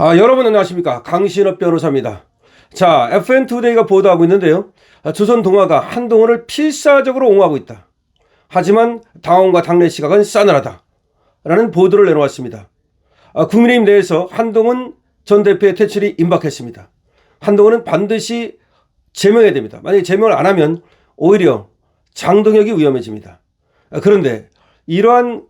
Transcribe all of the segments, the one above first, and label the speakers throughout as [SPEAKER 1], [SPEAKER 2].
[SPEAKER 1] 여러분 안녕하십니까. 강신업 변호사입니다. 자, FN투데이가 보도하고 있는데요. 조선 동아가 한동훈을 필사적으로 옹호하고 있다. 하지만 당원과 당내 시각은 싸늘하다. 라는 보도를 내놓았습니다. 국민의힘 내에서 한동훈 전 대표의 퇴출이 임박했습니다. 한동훈은 반드시 제명해야 됩니다. 만약에 제명을 안 하면 오히려 장동혁이 위험해집니다. 그런데 이러한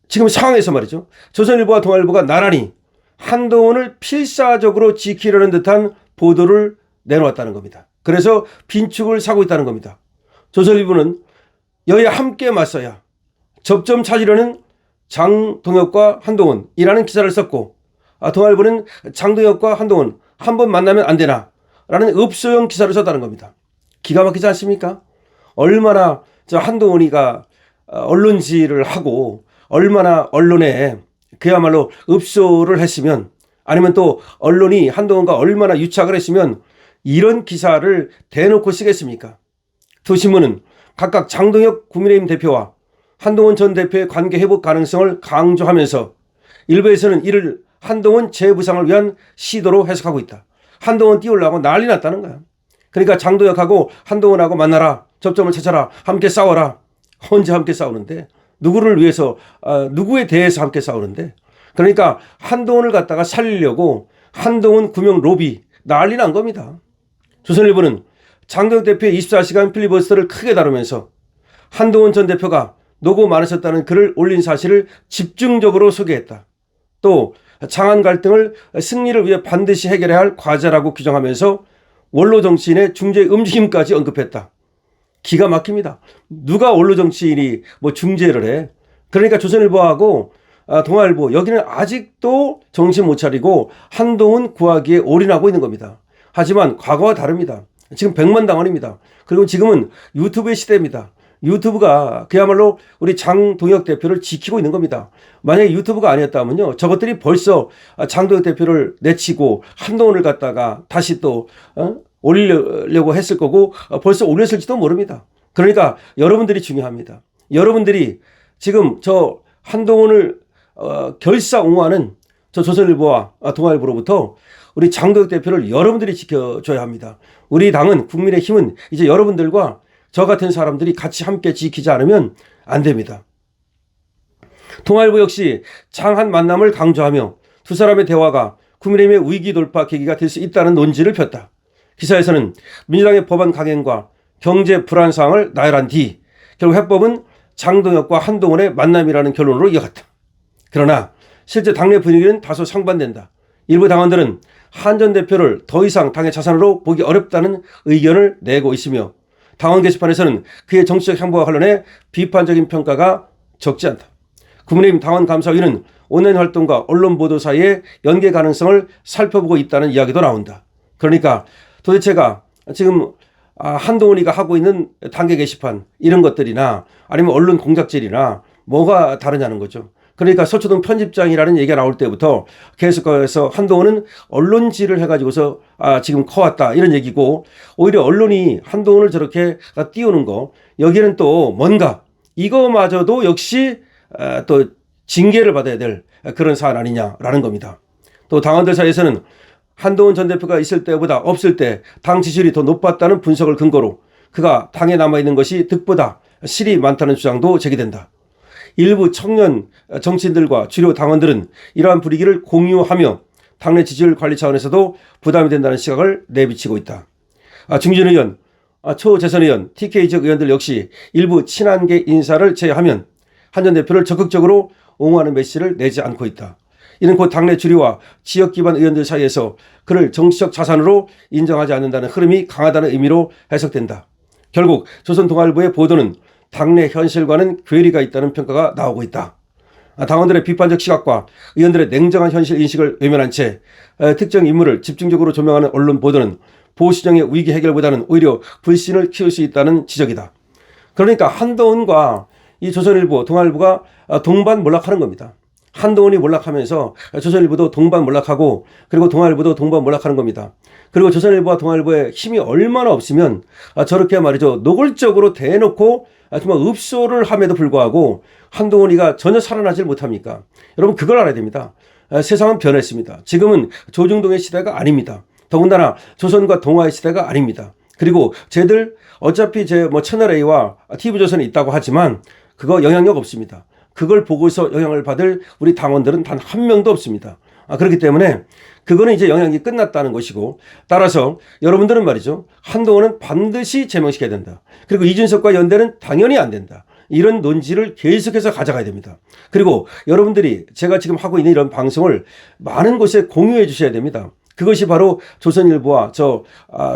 [SPEAKER 1] 지금 상황에서 말이죠. 조선일보와 동아일보가 나란히 한동훈을 필사적으로 지키려는 듯한 보도를 내놓았다는 겁니다. 그래서 빈축을 사고 있다는 겁니다. 조선일보는 여야 함께 맞서야 접점 찾으려는 장동혁과 한동훈이라는 기사를 썼고, 동아일보는 장동혁과 한동훈 한 번 만나면 안 되나 라는 읍소형 기사를 썼다는 겁니다. 기가 막히지 않습니까? 얼마나 한동훈이가 언론지를 하고 얼마나 언론에 그야말로 읍소를 했으면, 아니면 또 언론이 한동훈과 얼마나 유착을 했으면 이런 기사를 대놓고 쓰겠습니까? 두 신문은 각각 장동혁 국민의힘 대표와 한동훈 전 대표의 관계 회복 가능성을 강조하면서 일부에서는 이를 한동훈 재부상을 위한 시도로 해석하고 있다. 한동훈 띄우려고 난리 났다는 거야. 그러니까 장동혁하고 한동훈하고 만나라, 접점을 찾아라, 함께 싸워라. 언제 함께 싸우는데? 누구를 위해서, 누구에 대해서 함께 싸우는데? 그러니까 한동훈을 갖다가 살리려고 한동훈 구명 로비 난리 난 겁니다. 조선일보는 장동혁 대표의 24시간 필리버스터를 크게 다루면서 한동훈 전 대표가 노고 많으셨다는 글을 올린 사실을 집중적으로 소개했다. 또 장안 갈등을 승리를 위해 반드시 해결해야 할 과제라고 규정하면서 원로 정치인의 중재 움직임까지 언급했다. 기가 막힙니다. 누가 원로 정치인이 중재를 해? 그러니까 조선일보하고 동아일보 여기는 아직도 정신 못 차리고 한동훈 구하기에 올인하고 있는 겁니다. 하지만 과거와 다릅니다. 지금 백만당원입니다. 그리고 지금은 유튜브의 시대입니다. 유튜브가 그야말로 우리 장동혁 대표를 지키고 있는 겁니다. 만약에 유튜브가 아니었다면요, 저것들이 벌써 장동혁 대표를 내치고 한동훈을 갖다가 다시 또 올리려고 했을 거고 벌써 올렸을지도 모릅니다. 그러니까 여러분들이 중요합니다. 여러분들이 지금 저 한동훈을 결사 옹호하는 저 조선일보와 동아일보로부터 우리 장동혁 대표를 여러분들이 지켜줘야 합니다. 우리 당은, 국민의힘은 이제 여러분들과 저 같은 사람들이 같이 함께 지키지 않으면 안 됩니다. 동아일보 역시 장한 만남을 강조하며 두 사람의 대화가 국민의힘의 위기 돌파 계기가 될 수 있다는 논지를 폈다. 기사에서는 민주당의 법안 강행과 경제 불안 상황을 나열한 뒤 결국 해법은 장동혁과 한동훈의 만남이라는 결론으로 이어갔다. 그러나 실제 당내 분위기는 다소 상반된다. 일부 당원들은 한 전 대표를 더 이상 당의 자산으로 보기 어렵다는 의견을 내고 있으며, 당원 게시판에서는 그의 정치적 행보와 관련해 비판적인 평가가 적지 않다. 국민의힘 당원감사위는 온라인 활동과 언론 보도 사이의 연계 가능성을 살펴보고 있다는 이야기도 나온다. 그러니까 도대체가 지금 한동훈이가 하고 있는 당계 게시판 이런 것들이나 아니면 언론 공작질이나 뭐가 다르냐는 거죠. 그러니까 서초동 편집장이라는 얘기가 나올 때부터 계속해서 한동훈은 언론질을 해가지고서 지금 커왔다 이런 얘기고, 오히려 언론이 한동훈을 저렇게 띄우는 거, 여기는 또 뭔가 이거마저도 역시 또 징계를 받아야 될 그런 사안 아니냐라는 겁니다. 또 당원들 사이에서는 한동훈 전 대표가 있을 때보다 없을 때 당 지지율이 더 높았다는 분석을 근거로 그가 당에 남아있는 것이 득보다 실이 많다는 주장도 제기된다. 일부 청년 정치인들과 주요 당원들은 이러한 분위기를 공유하며 당내 지지율 관리 차원에서도 부담이 된다는 시각을 내비치고 있다. 중진 의원, 초재선 의원, TK 지역 의원들 역시 일부 친한계 인사를 제외하면 한 전 대표를 적극적으로 옹호하는 메시지를 내지 않고 있다. 이는 곧 당내 주류와 지역 기반 의원들 사이에서 그를 정치적 자산으로 인정하지 않는다는 흐름이 강하다는 의미로 해석된다. 결국 조선 동아일보의 보도는 당내 현실과는 괴리가 있다는 평가가 나오고 있다. 당원들의 비판적 시각과 의원들의 냉정한 현실 인식을 외면한 채 특정 인물을 집중적으로 조명하는 언론 보도는 보수정의 위기 해결보다는 오히려 불신을 키울 수 있다는 지적이다. 그러니까 한동훈과 이 조선일보, 동아일보가 동반몰락하는 겁니다. 한동훈이 몰락하면서 조선일보도 동반몰락하고, 그리고 동아일보도 동반몰락하는 겁니다. 그리고 조선일보와 동아일보의 힘이 얼마나 없으면 저렇게 말이죠, 노골적으로 대놓고 정말 읍소를 함에도 불구하고 한동훈이가 전혀 살아나질 못합니까? 여러분 그걸 알아야 됩니다. 세상은 변했습니다. 지금은 조중동의 시대가 아닙니다. 더군다나 조선과 동아의 시대가 아닙니다. 그리고 쟤들 어차피 제 뭐 채널A와 TV조선에 있다고 하지만 그거 영향력 없습니다. 그걸 보고서 영향을 받을 우리 당원들은 단 한 명도 없습니다. 그렇기 때문에 그거는 이제 영향이 끝났다는 것이고, 따라서 여러분들은 말이죠, 한동훈은 반드시 제명시켜야 된다. 그리고 이준석과 연대는 당연히 안 된다. 이런 논지를 계속해서 가져가야 됩니다. 그리고 여러분들이 제가 지금 하고 있는 이런 방송을 많은 곳에 공유해 주셔야 됩니다. 그것이 바로 조선일보와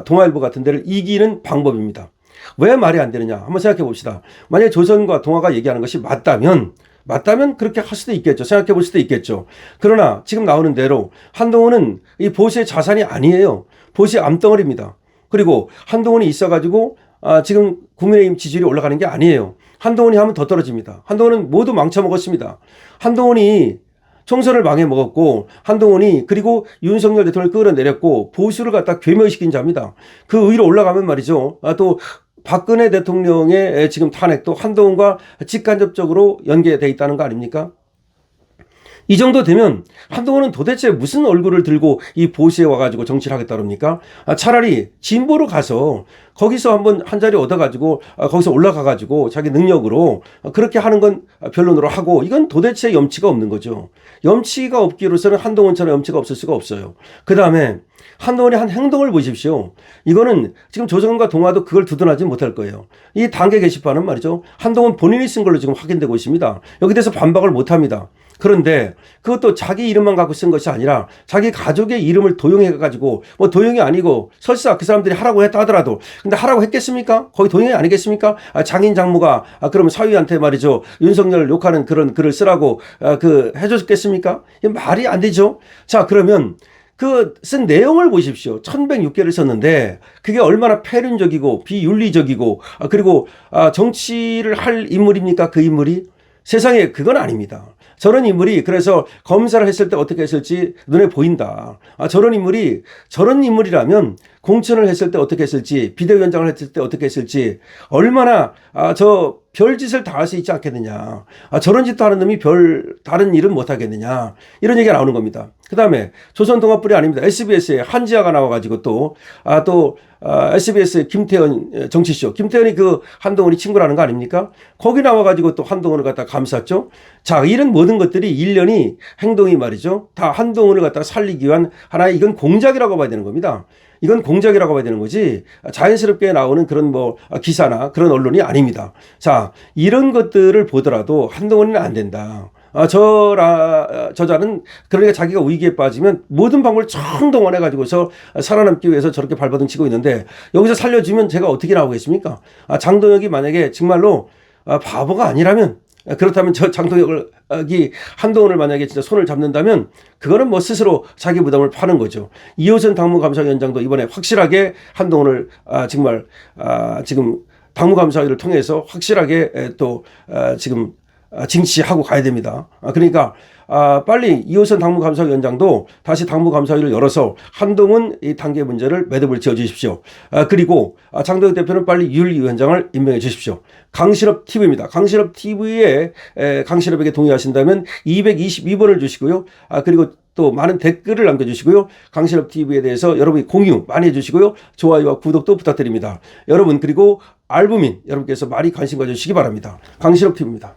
[SPEAKER 1] 동아일보 같은 데를 이기는 방법입니다. 왜 말이 안 되느냐 한번 생각해 봅시다. 만약에 조선과 동아가 얘기하는 것이 맞다면 그렇게 할 수도 있겠죠. 생각해 볼 수도 있겠죠. 그러나 지금 나오는 대로 한동훈은 이 보수의 자산이 아니에요. 보수의 암덩어리입니다. 그리고 한동훈이 있어가지고 지금 국민의힘 지지율이 올라가는 게 아니에요. 한동훈이 하면 더 떨어집니다. 한동훈은 모두 망쳐먹었습니다. 한동훈이 총선을 망해먹었고, 한동훈이 그리고 윤석열 대통령을 끌어내렸고 보수를 갖다 괴멸시킨 자입니다. 그 위로 올라가면 말이죠, 또 박근혜 대통령의 지금 탄핵도 한동훈과 직간접적으로 연계되어 있다는 거 아닙니까? 이 정도 되면 한동훈은 도대체 무슨 얼굴을 들고 이 보수에 와가지고 정치를 하겠다 그럽니까? 차라리 진보로 가서 거기서 한번 한 자리 얻어가지고 거기서 올라가가지고 자기 능력으로 그렇게 하는 건 변론으로 하고, 이건 도대체 염치가 없는 거죠. 염치가 없기로서는 한동훈처럼 염치가 없을 수가 없어요. 그 다음에 한동훈이 한 행동을 보십시오. 이거는 지금 조선과 동아도 그걸 두둔하지 못할 거예요. 이 단계 게시판은 말이죠, 한동훈 본인이 쓴 걸로 지금 확인되고 있습니다. 여기 대해서 반박을 못합니다. 그런데 그것도 자기 이름만 갖고 쓴 것이 아니라 자기 가족의 이름을 도용해가지고, 뭐 도용이 아니고 설사 그 사람들이 하라고 했다 하더라도, 근데 하라고 했겠습니까? 거의 도용이 아니겠습니까? 장인 장모가 그러면 사위한테 말이죠, 윤석열 욕하는 그런 글을 쓰라고 해줬겠습니까? 말이 안 되죠. 자, 그러면 그 쓴 내용을 보십시오. 1106개를 썼는데 그게 얼마나 패륜적이고 비윤리적이고, 그리고 정치를 할 인물입니까? 그 인물이? 세상에 그건 아닙니다. 저런 인물이 그래서 검사를 했을 때 어떻게 했을지 눈에 보인다. 저런 인물이라면 공천을 했을 때 어떻게 했을지, 비대위원장을 했을 때 어떻게 했을지, 얼마나 저 별짓을 다 할 수 있지 않겠느냐. 저런 짓도 하는 놈이 다른 일은 못 하겠느냐. 이런 얘기가 나오는 겁니다. 그 다음에 조선동아뿐이 아닙니다. SBS에 한지아가 나와가지고 또 SBS의 김태현 정치쇼, 김태현이 그 한동훈이 친구라는 거 아닙니까? 거기 나와가지고 또 한동훈을 갖다 감쌌죠. 자, 이런 모든 것들이 일련이 행동이 말이죠, 다 한동훈을 갖다 살리기 위한 하나의, 이건 공작이라고 봐야 되는 겁니다. 이건 공작이라고 봐야 되는 거지 자연스럽게 나오는 그런 기사나 그런 언론이 아닙니다. 자, 이런 것들을 보더라도 한동훈은 안 된다. 저자는 그러니까 자기가 위기에 빠지면 모든 방법을 총동원해가지고서 살아남기 위해서 저렇게 발버둥 치고 있는데, 여기서 살려주면 제가 어떻게 나오겠습니까? 장동혁이 만약에 정말로 바보가 아니라면, 그렇다면 저 장동혁이 한동훈을 만약에 진짜 손을 잡는다면 그거는 뭐 스스로 자기 부담을 파는 거죠. 이호선 당무감사위원장도 이번에 확실하게 한동훈을 정말 지금 당무감사위를 통해서 확실하게 또 지금 징치하고 가야 됩니다. 그러니까 빨리 이호선 당무감사위원장도 다시 당무감사위를 열어서 한동훈 이 단계 문제를 매듭을 지어 주십시오. 그리고 장동혁 대표는 빨리 윤리위원장을 임명해 주십시오. 강신업 TV입니다. 강신업 TV에 강신업에게 동의하신다면 222번을 주시고요. 그리고 또 많은 댓글을 남겨주시고요. 강신업 TV에 대해서 여러분이 공유 많이 해주시고요. 좋아요와 구독도 부탁드립니다. 여러분, 그리고 알부민 여러분께서 많이 관심 가져주시기 바랍니다. 강신업 TV입니다.